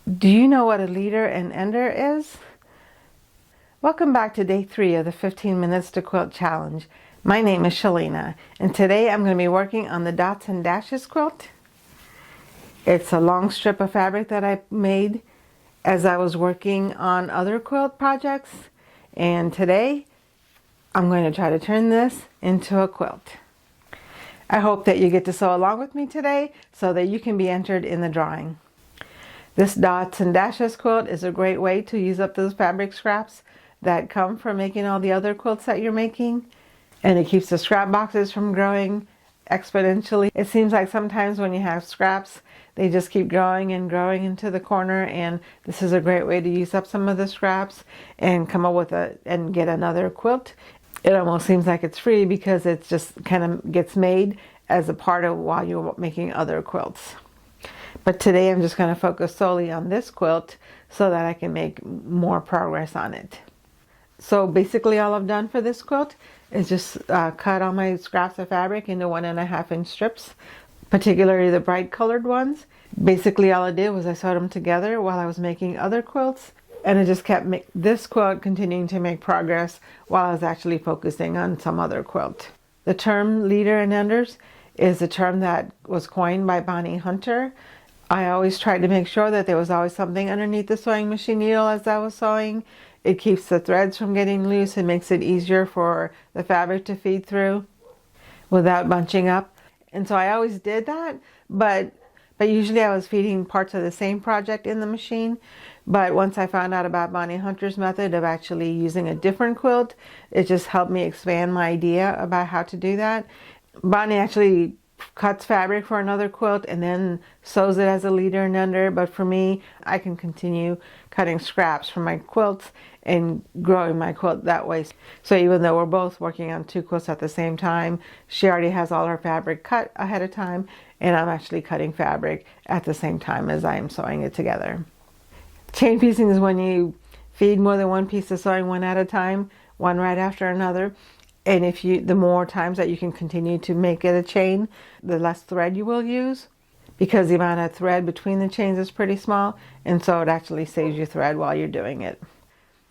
Do you know what a leader and ender is? Welcome back to day 3 of the 15 Minutes to Quilt Challenge. My name is Shalina, and today I'm going to be working on the Dots and Dashes quilt. It's a long strip of fabric that I made as I was working on other quilt projects, and today I'm going to try to turn this into a quilt. I hope that you get to sew along with me today so that you can be entered in the drawing. This Dots and Dashes quilt is a great way to use up those fabric scraps that come from making all the other quilts that you're making, and it keeps the scrap boxes from growing exponentially. It seems like sometimes when you have scraps, they just keep growing and growing into the corner, and this is a great way to use up some of the scraps and come up with and get another quilt. It almost seems like it's free because it just kind of gets made as a part of while you're making other quilts. But today I'm just going to focus solely on this quilt so that I can make more progress on it. So basically all I've done for this quilt is just cut all my scraps of fabric into 1.5 inch strips, particularly the bright colored ones. Basically all I did was I sewed them together while I was making other quilts, and it just kept this quilt continuing to make progress while I was actually focusing on some other quilt. The term leader and enders is a term that was coined by Bonnie Hunter. I always tried to make sure that there was always something underneath the sewing machine needle as I was sewing. It keeps the threads from getting loose and makes it easier for the fabric to feed through without bunching up. And so I always did that, but usually I was feeding parts of the same project in the machine. But once I found out about Bonnie Hunter's method of actually using a different quilt, it just helped me expand my idea about how to do that. Bonnie actually cuts fabric for another quilt and then sews it as a leader and ender, but for me, I can continue cutting scraps from my quilts and growing my quilt that way. So even though we're both working on 2 quilts at the same time, she already has all her fabric cut ahead of time, and I'm actually cutting fabric at the same time as I'm sewing it together. Chain piecing is when you feed more than one piece of sewing one at a time, one right after another. And the more times that you can continue to make it a chain, the less thread you will use, because the amount of thread between the chains is pretty small, and so it actually saves you thread while you're doing it.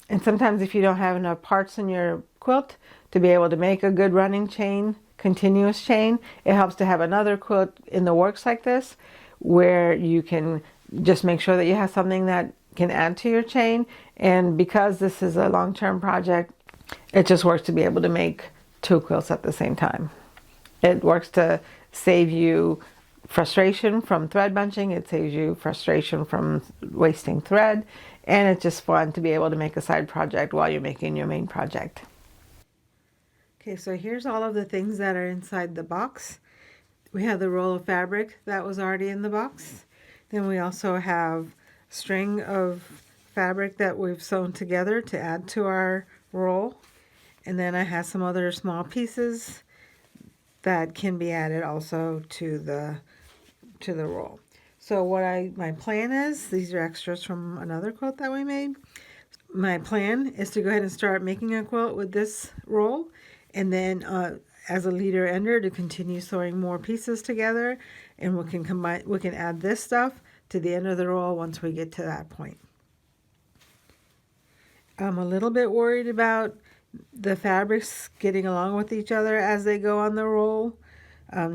And sometimes if you don't have enough parts in your quilt to be able to make a good running chain, continuous chain, it helps to have another quilt in the works like this, where you can just make sure that you have something that can add to your chain. And because this is a long-term project, it just works to be able to make 2 quilts at the same time. It works to save you frustration from thread bunching. It saves you frustration from wasting thread. And it's just fun to be able to make a side project while you're making your main project. Okay, so here's all of the things that are inside the box. We have the roll of fabric that was already in the box. Then we also have string of fabric that we've sewn together to add to our roll. And then I have some other small pieces that can be added also to the roll. So my plan is, these are extras from another quilt that we made. My plan is to go ahead and start making a quilt with this roll, and then as a leader ender to continue sewing more pieces together, and we can add this stuff to the end of the roll once we get to that point. I'm a little bit worried about the fabrics getting along with each other as they go on the roll,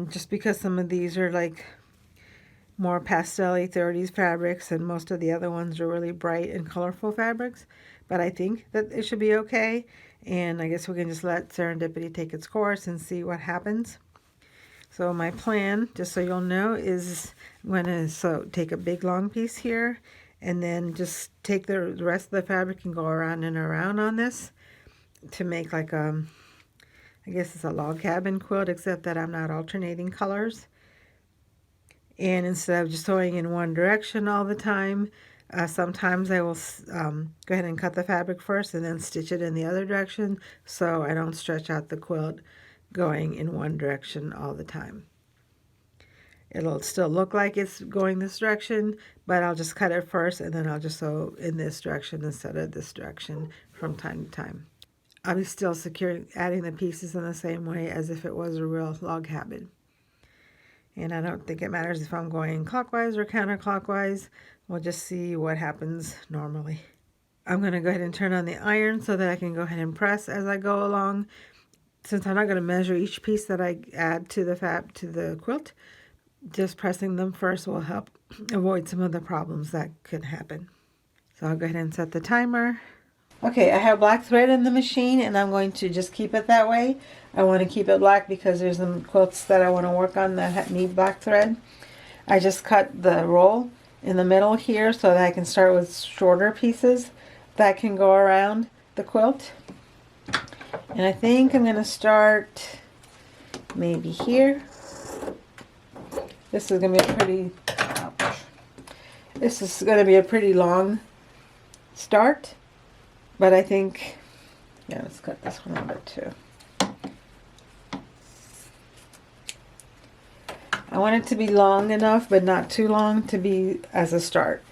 just because some of these are like more pastel-y 30s fabrics and most of the other ones are really bright and colorful fabrics. But I think that it should be okay, and I guess we can just let serendipity take its course and see what happens. So my plan, just so you'll know, is I'm going to take a big long piece here and then just take the rest of the fabric and go around and around on this to make like I guess it's a log cabin quilt, except that I'm not alternating colors. And instead of just sewing in one direction all the time, sometimes I will go ahead and cut the fabric first and then stitch it in the other direction, so I don't stretch out the quilt going in one direction all the time. It'll still look like it's going this direction, but I'll just cut it first and then I'll just sew in this direction instead of this direction from time to time. I'll be still adding the pieces in the same way as if it was a real log cabin. And I don't think it matters if I'm going clockwise or counterclockwise. We'll just see what happens normally. I'm going to go ahead and turn on the iron so that I can go ahead and press as I go along. Since I'm not going to measure each piece that I add to the quilt, just pressing them first will help avoid some of the problems that could happen. So I'll go ahead and set the timer. Okay, I have black thread in the machine and I'm going to just keep it that way. I want to keep it black because there's some quilts that I want to work on that need black thread. I just cut the roll in the middle here so that I can start with shorter pieces that can go around the quilt. And I think I'm going to start maybe here. This is going to be a pretty long start. But I think, yeah, let's cut this one a bit too. I want it to be long enough, but not too long to be as a start.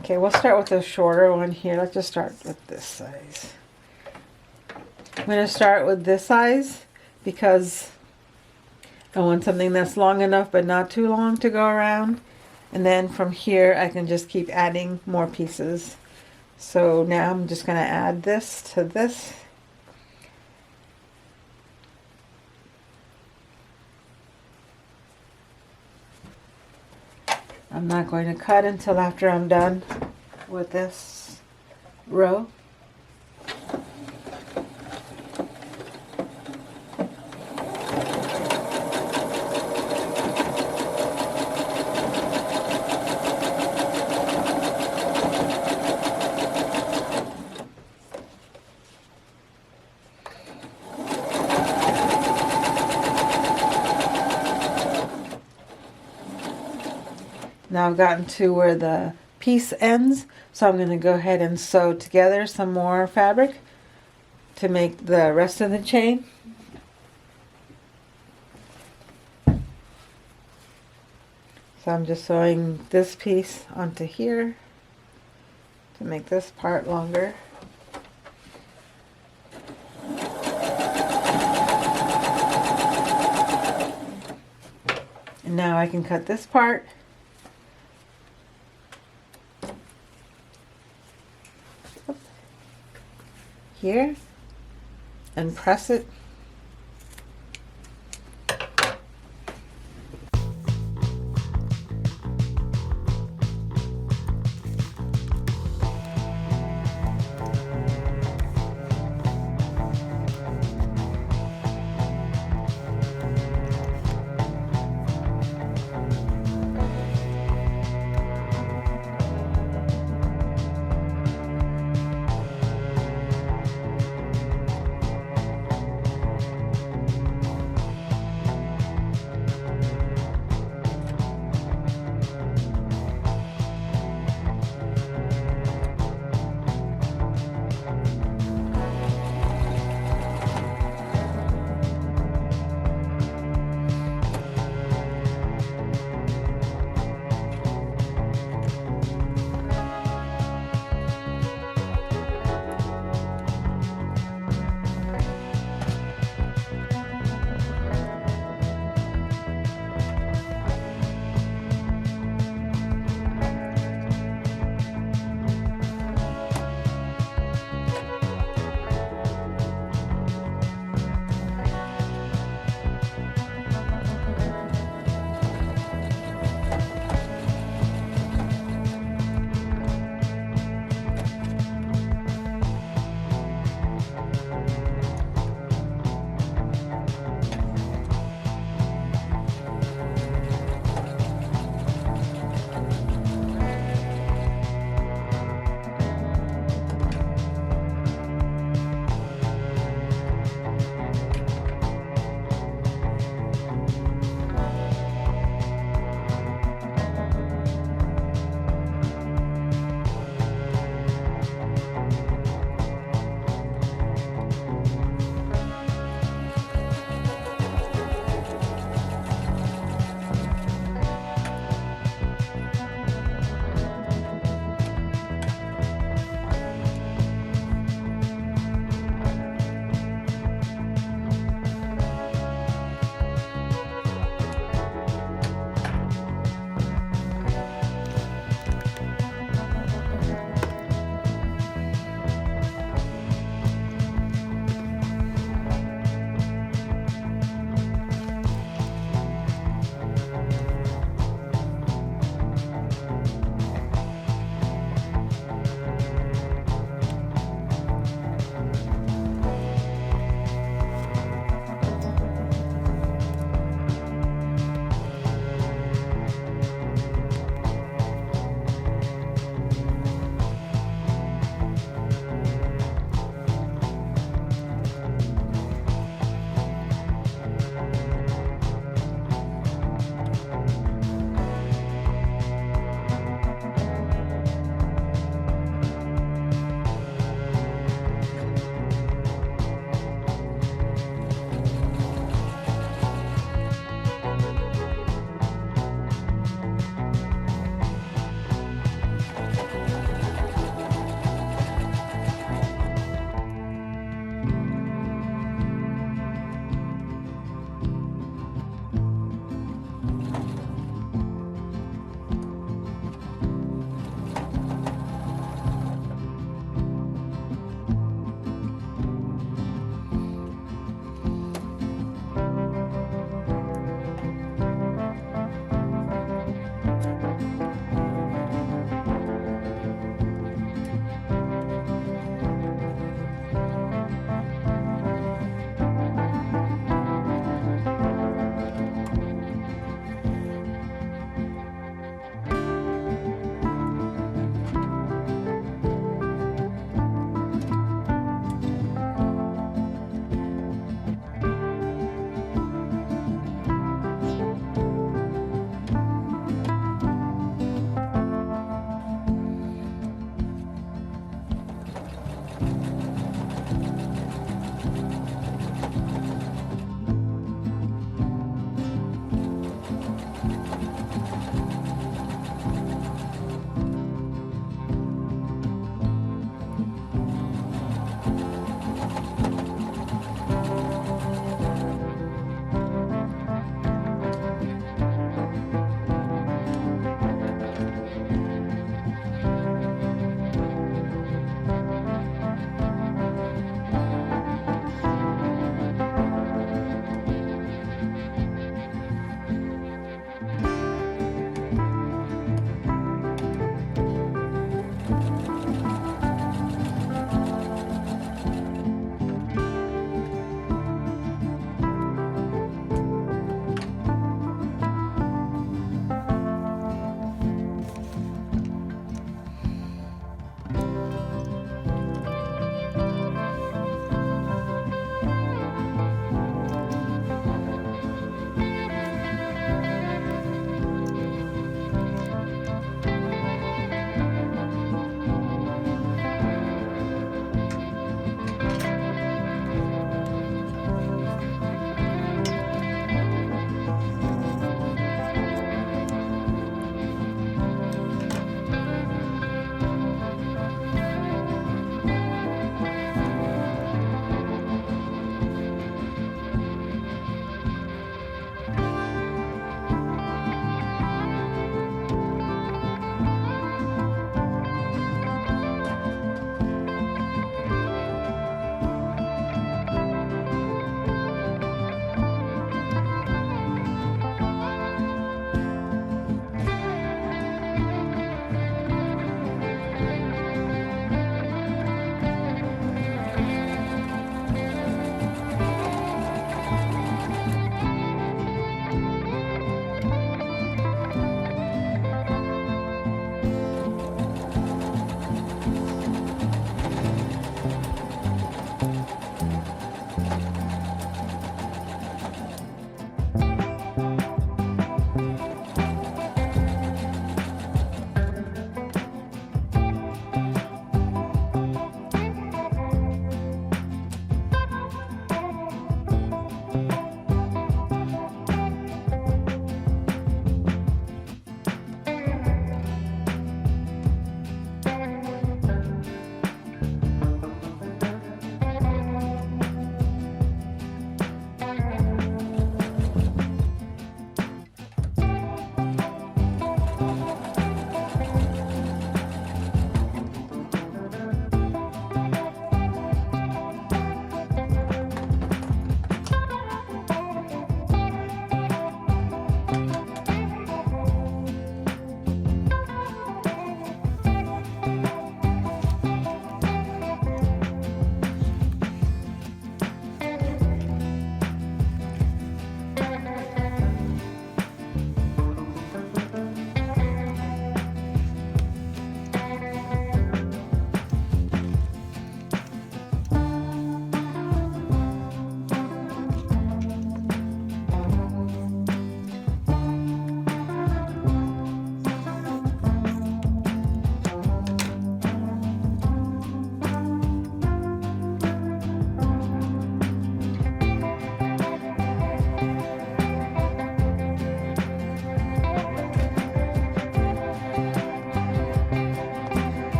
Okay, we'll start with a shorter one here. Let's just start with this size. I'm going to start with this size because I want something that's long enough, but not too long to go around. And then from here, I can just keep adding more pieces. So now I'm just going to add this to this. I'm not going to cut until after I'm done with this row. Now I've gotten to where the piece ends, so I'm going to go ahead and sew together some more fabric to make the rest of the chain. So I'm just sewing this piece onto here to make this part longer. And now I can cut this part. Here and press it.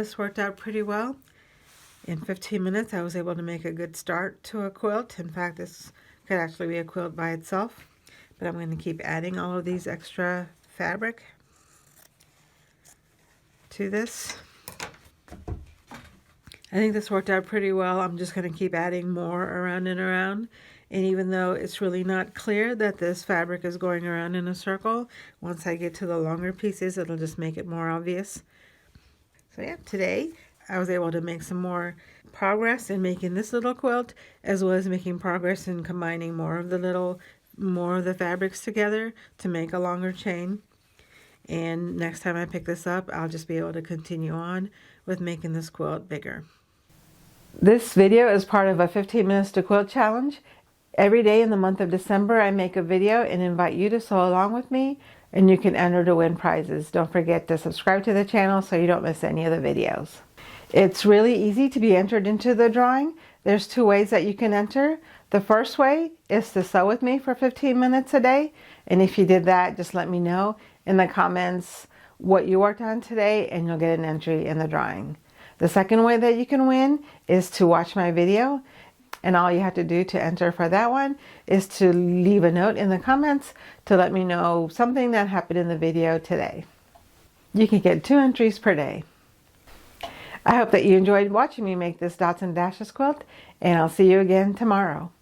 this worked out pretty well. In 15 minutes, I was able to make a good start to a quilt. In fact, this could actually be a quilt by itself. But I'm going to keep adding all of these extra fabric to this. I think this worked out pretty well. I'm just going to keep adding more around and around. And even though it's really not clear that this fabric is going around in a circle, once I get to the longer pieces, it'll just make it more obvious. So yeah, today I was able to make some more progress in making this little quilt, as well as making progress in combining more of the fabrics together to make a longer chain. And next time I pick this up, I'll just be able to continue on with making this quilt bigger. This video is part of a 15 minutes to quilt challenge. Every day in the month of December, I make a video and invite you to sew along with me, and you can enter to win prizes. Don't forget to subscribe to the channel so you don't miss any of the videos. It's really easy to be entered into the drawing. There's 2 ways that you can enter. The first way is to sew with me for 15 minutes a day. And if you did that, just let me know in the comments what you worked on today and you'll get an entry in the drawing. The second way that you can win is to watch my video. And all you have to do to enter for that one is to leave a note in the comments to let me know something that happened in the video today. You can get 2 entries per day. I hope that you enjoyed watching me make this Dots and Dashes quilt, and I'll see you again tomorrow.